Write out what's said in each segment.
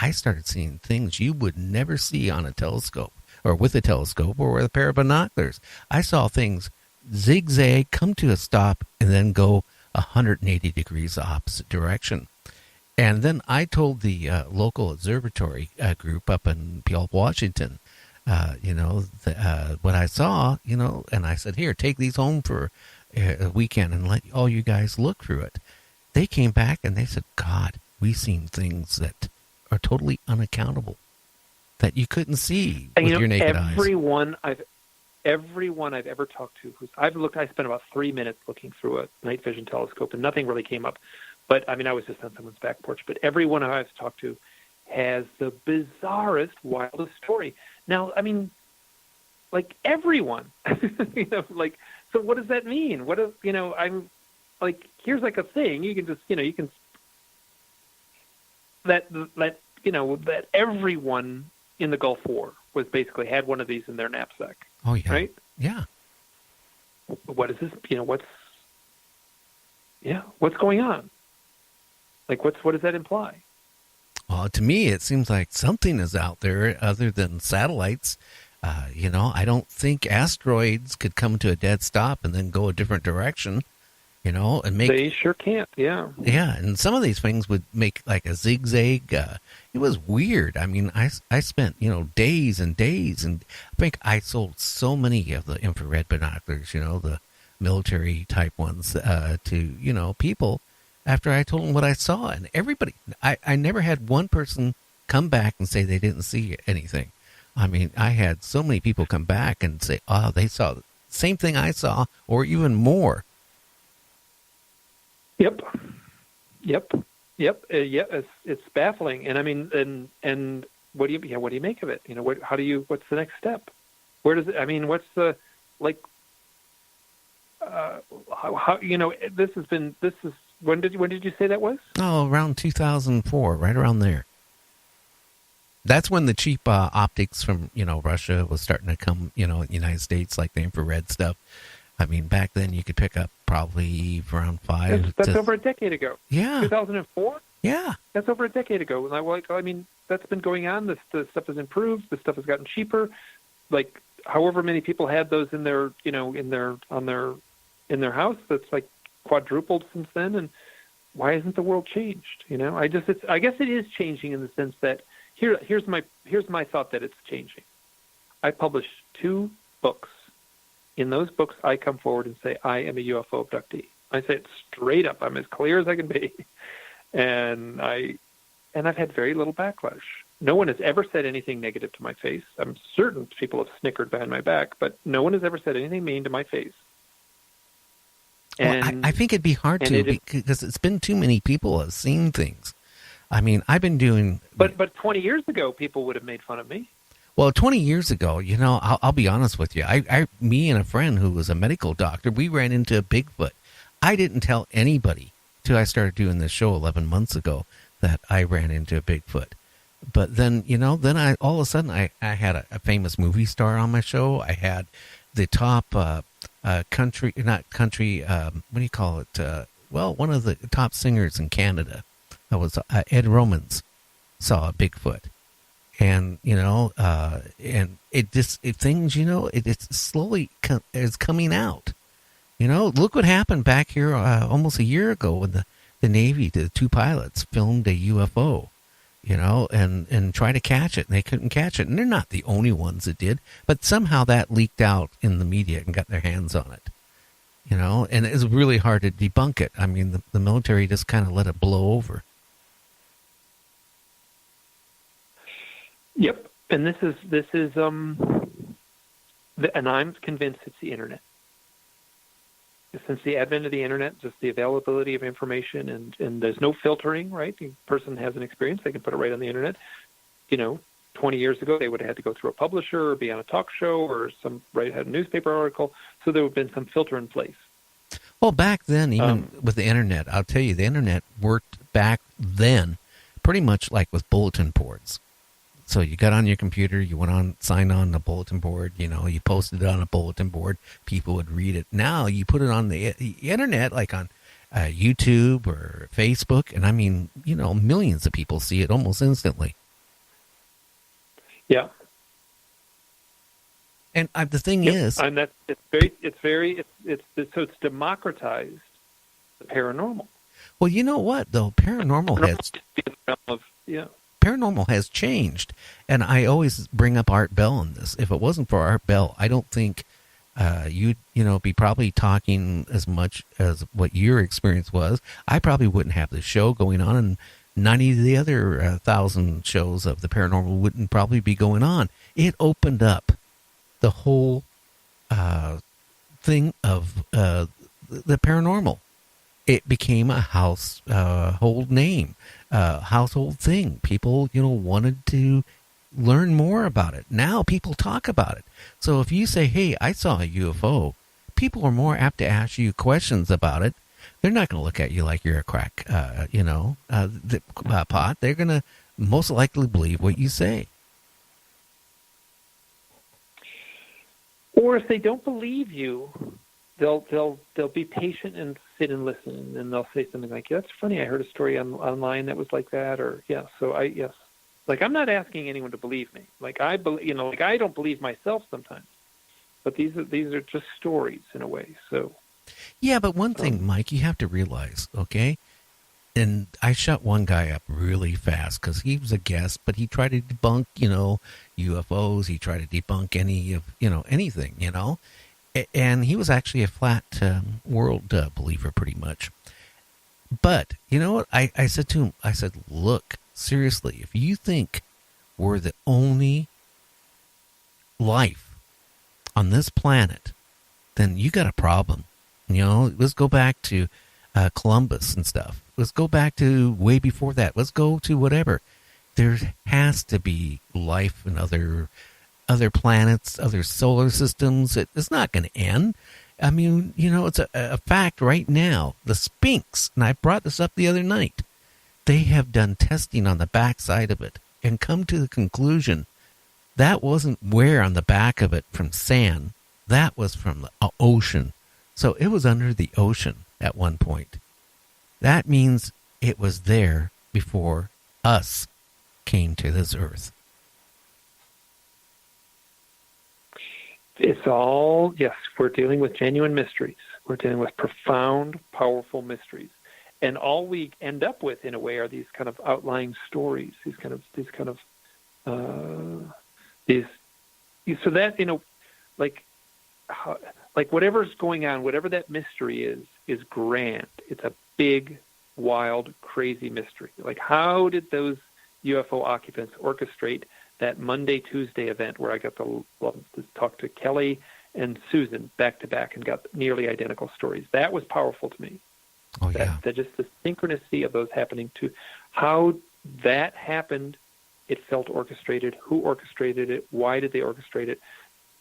I started seeing things you would never see on a telescope or with a telescope or with a pair of binoculars. I saw things zigzag, come to a stop, and then go 180 degrees the opposite direction. And then I told the local observatory group up in Puyallup, Washington, what I saw, and I said, here, take these home for a weekend and let all you guys look through it. They came back and they said, God, we've seen things that are totally unaccountable that you couldn't see with your naked eyes. Everyone I've ever talked to, I spent about 3 minutes looking through a night vision telescope and nothing really came up. But I was just on someone's back porch. But everyone I've talked to has the bizarrest, wildest story. Now, like everyone, so what does that mean? I'm like, here's like a thing. You can just, that everyone in the Gulf War was basically had one of these in their knapsack. Oh, yeah. Right? Yeah. What is this? What's going on? Like, what does that imply? Well, to me, it seems like something is out there other than satellites. I don't think asteroids could come to a dead stop and then go a different direction, and make... They sure can't, yeah. Yeah, and some of these things would make like a zigzag. It was weird. I spent, days and days, and I think I sold so many of the infrared binoculars, the military-type ones, to, people after I told them what I saw. And everybody, I never had one person come back and say they didn't see anything. I had so many people come back and say, oh, they saw the same thing I saw, or even more. Yep. It's baffling. And and what do you make of it? What's the next step? Where does it, what's the, like, when did you say that was? Oh, around 2004, right around there. That's when the cheap optics from, Russia was starting to come, in the United States, like the infrared stuff. Back then you could pick up probably around That's over a decade ago. Yeah. 2004? Yeah. That's over a decade ago. And that's been going on. The stuff has improved. The stuff has gotten cheaper. Like, however many people had those in their, in their house, that's like quadrupled since then. And why hasn't the world changed? I guess it is changing in the sense that here's my thought that it's changing. I published 2 books. In those books, I come forward and say, I am a UFO abductee. I say it straight up. I'm as clear as I can be. And I've had very little backlash. No one has ever said anything negative to my face. I'm certain people have snickered behind my back, but no one has ever said anything mean to my face. And I think it'd be hard to, because it's been too many people have seen things. I've been doing... But 20 years ago, people would have made fun of me. Well, 20 years ago, I'll be honest with you. Me and a friend who was a medical doctor, we ran into a Bigfoot. I didn't tell anybody till I started doing this show 11 months ago that I ran into a Bigfoot. But then, then all of a sudden I had a famous movie star on my show. I had the top what do you call it? One of the top singers in Canada. That was Ed Romans saw a Bigfoot. And, and it's slowly is coming out. Look what happened back here almost a year ago when the Navy, the 2 pilots filmed a UFO, and tried to catch it, and they couldn't catch it. And they're not the only ones that did, but somehow that leaked out in the media and got their hands on it, and it's really hard to debunk it. The military just kind of let it blow over. Yep, and this is and I'm convinced it's the internet. Since the advent of the internet, just the availability of information, and there's no filtering, right? The person has an experience, they can put it right on the internet. 20 years ago, they would have had to go through a publisher or be on a talk show or had a newspaper article, so there would have been some filter in place. Well, back then, even with the internet, I'll tell you, the internet worked back then pretty much like with bulletin boards. So you got on your computer, you went on, signed on the bulletin board, you posted it on a bulletin board, people would read it. Now you put it on the internet, like on YouTube or Facebook, and millions of people see it almost instantly. Yeah. And the thing Yep. is, And so it's democratized the paranormal. well, you know what though, Yeah. paranormal has changed, and I always bring up Art Bell in this. If it wasn't for Art Bell, I don't think you'd be probably talking as much as what your experience was. I probably wouldn't have the show going on, and 90 of the other 1,000 shows of the paranormal wouldn't probably be going on. It opened up the whole thing of the paranormal. It became a household name, household thing. People, wanted to learn more about it. Now people talk about it. So if you say, "Hey, I saw a UFO," people are more apt to ask you questions about it. They're not going to look at you like you're a crack, pot. They're going to most likely believe what you say. Or if they don't believe you, they'll be patient and sit and listen, and they'll say something like, "Yeah, that's funny. I heard a story online that was like that," or yes. Like, I'm not asking anyone to believe me. Like, I don't believe myself sometimes, but these are just stories in a way. So yeah, but one thing, Mike, you have to realize, okay? And I shut one guy up really fast because he was a guest, but he tried to debunk, UFOs. He tried to debunk anything, and he was actually a flat world believer pretty much. But you know what? I said to him, I said, "Look, seriously, if you think we're the only life on this planet, then you got a problem. Let's go back to Columbus and stuff. Let's go back to way before that. Let's go to whatever. There has to be life in other planets, other solar systems. It's not going to end. I mean, it's a fact right now. The Sphinx, and I brought this up the other night, they have done testing on the backside of it and come to the conclusion that wasn't wear on the back of it from sand. That was from the ocean. So it was under the ocean at one point. That means it was there before us came to this earth. it's all, yes, we're dealing with genuine mysteries. We're dealing with profound, powerful mysteries. And all we end up with, in a way, are these kind of outlying stories, so that, like whatever's going on, whatever that mystery is grand. It's a big, wild, crazy mystery. Like, how did those UFO occupants orchestrate that Monday, Tuesday event where I got to talk to Kelly and Susan back to back and got nearly identical stories? That was powerful to me. Oh, yeah. That just the synchronicity of those happening, to how that happened. It felt orchestrated. Who orchestrated it? Why did they orchestrate it?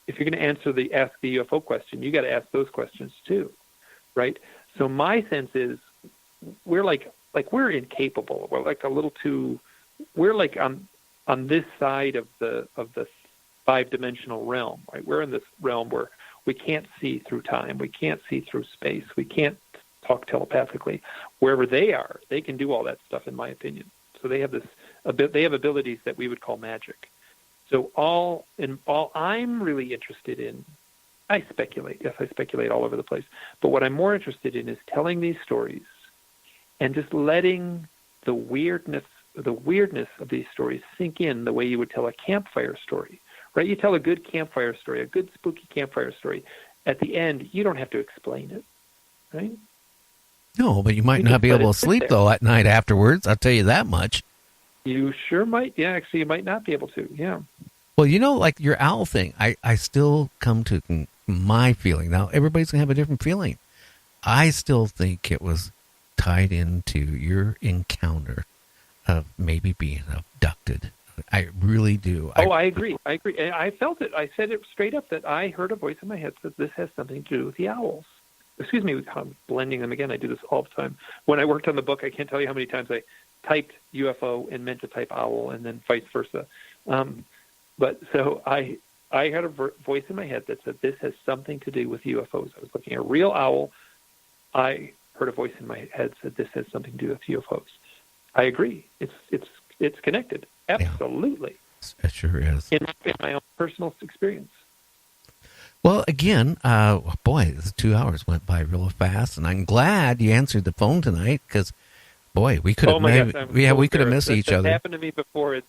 If you're going to ask the UFO question, you got to ask those questions too, right? So my sense is we're we're incapable. We're like a little too. We're like on this side of the 5-dimensional realm, right? We're in this realm where we can't see through time. We can't see through space. We can't talk telepathically. Wherever they are, they can do all that stuff, in my opinion. So they have they have abilities that we would call magic. So all I'm really interested in, I speculate. Yes, I speculate all over the place. But what I'm more interested in is telling these stories and just letting the weirdness of these stories sink in the way you would tell a campfire story, right? You tell a good campfire story, a good spooky campfire story. At the end, you don't have to explain it, right? No, but you might not be able to sleep, though, at night afterwards. I'll tell you that much. You sure might. Yeah, actually, you might not be able to. Yeah. Well, like your owl thing, I still come to my feeling. Now, everybody's going to have a different feeling. I still think it was tied into your encounter of maybe being abducted. I really do. I agree. And I felt it. I said it straight up that I heard a voice in my head that this has something to do with the owls. Excuse me, I'm blending them again. I do this all the time. When I worked on the book, I can't tell you how many times I typed UFO and meant to type owl, and then vice versa. But so I had a voice in my head that said this has something to do with UFOs. I was looking at a real owl. I heard a voice in my head that said this has something to do with UFOs. I agree. It's connected. Absolutely. It sure is. in my own personal experience. Well, again, boy, the 2 hours went by real fast, and I'm glad you answered the phone tonight because, boy, we could have we could have missed each other. That's happened to me before. It's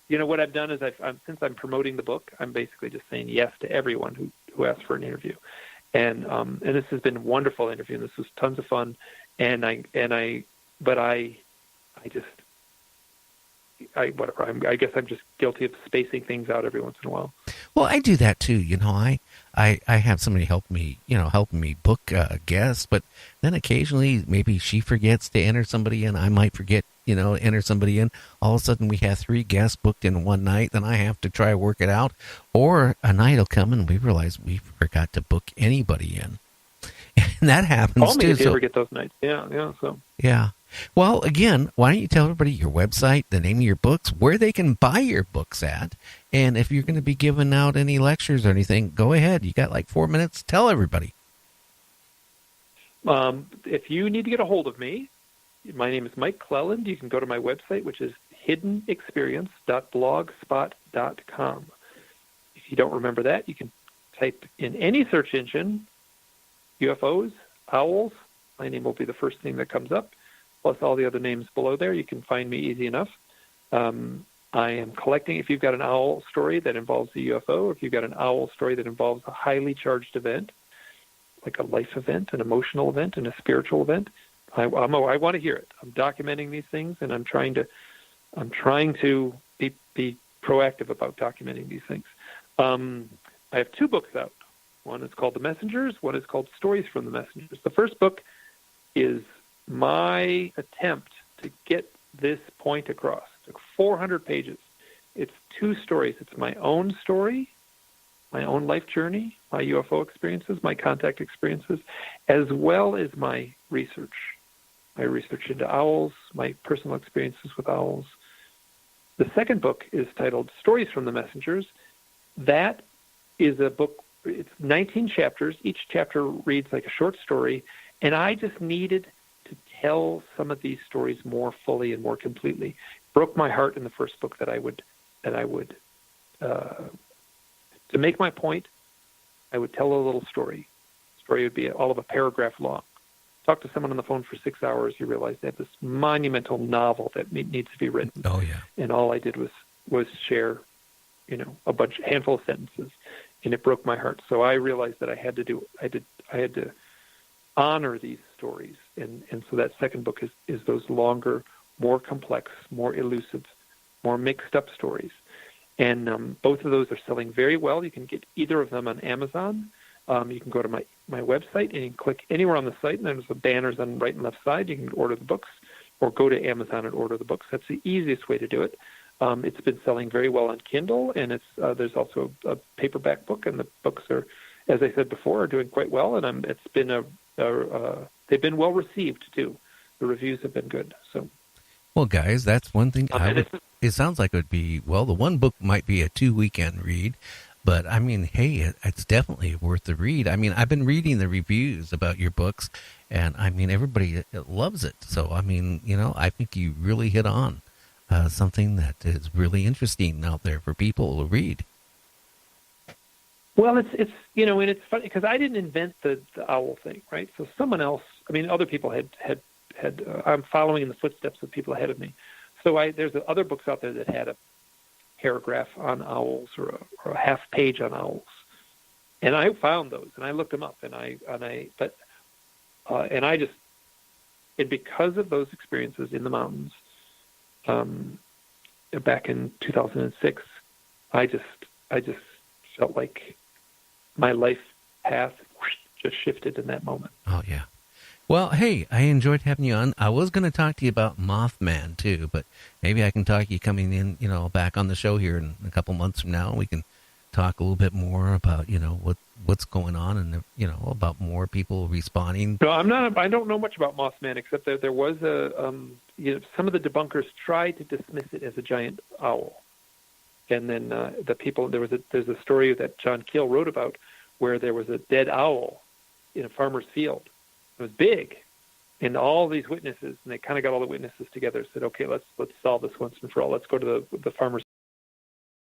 what I've done is since I'm promoting the book, I'm basically just saying yes to everyone who asks for an interview, and this has been a wonderful interview. And this was tons of fun, and I guess I'm just guilty of spacing things out every once in a while. Well, I do that too. I have somebody helping me book guests, but then occasionally maybe she forgets to enter somebody in. I might forget, enter somebody in. All of a sudden we have 3 guests booked in one night. Then I have to try to work it out. Or a night will come and we realize we forgot to book anybody in. And that happens Call me too. If you ever get those nights. Yeah. Well, again, why don't you tell everybody your website, the name of your books, where they can buy your books at, and if you're going to be giving out any lectures or anything, go ahead. You got like 4 minutes. Tell everybody. If you need to get a hold of me, my name is Mike Clelland. You can go to my website, which is hiddenexperience.blogspot.com. If you don't remember that, you can type in any search engine, UFOs, owls. My name will be the first thing that comes up, plus all the other names below there. You can find me easy enough. I am collecting, if you've got an owl story that involves a UFO, if you've got an owl story that involves a highly charged event, like a life event, an emotional event, and a spiritual event, I want to hear it. I'm documenting these things, and I'm trying to be proactive about documenting these things. I have 2 books out. One is called The Messengers. One is called Stories from the Messengers. The first book is my attempt to get this point across. It took 400 pages. It's 2 stories. It's my own story, my own life journey, my UFO experiences, my contact experiences, as well as my research into owls, my personal experiences with owls. The second book is titled Stories from the Messengers. That is a book. It's 19 chapters. Each chapter reads like a short story, and I just needed to tell some of these stories more fully and more completely. It broke my heart in the first book that I would to make my point, I would tell a little story. The story would be all of a paragraph long. Talk to someone on the phone for 6 hours, you realize they have this monumental novel that needs to be written. Oh yeah. And all I did was share, a handful of sentences, and it broke my heart. So I realized that I had to honor these stories, and so that second book is those longer, more complex, more elusive, more mixed up stories. And both of those are selling very well. You can get either of them on Amazon. You can go to my website and you can click anywhere on the site, and there's the banners on the right and left side. You can order the books, or go to Amazon and order the books. That's the easiest way to do it. It's been selling very well on Kindle, and there's also a paperback book, and the books are, as I said before, are doing quite well. And they've been well received too. The reviews have been good. So, well, guys, that's one thing. It sounds like it would be, the one book might be a 2-weekend read, but I mean, hey, it's definitely worth the read. I mean, I've been reading the reviews about your books, and I mean, everybody loves it. So, I mean, I think you really hit on something that is really interesting out there for people to read. Well, it's and it's funny because I didn't invent the owl thing, right? So someone else, other people had I'm following in the footsteps of people ahead of me. So there's other books out there that had a paragraph on owls or a half page on owls, and I found those and I looked them up and because of those experiences in the mountains, back in 2006, I just felt like my life path just shifted in that moment. Oh yeah. Well, hey, I enjoyed having you on. I was going to talk to you about Mothman, too, but maybe I can talk to you coming in, back on the show here in a couple months from now. We can talk a little bit more about, what's going on and, about more people responding. No, I don't know much about Mothman, except that there was some of the debunkers tried to dismiss it as a giant owl. And then there's a story that John Keel wrote about where there was a dead owl in a farmer's field. It was big, and all these witnesses, and they kind of got all the witnesses together and said, okay, let's solve this once and for all. Let's go to the farmer's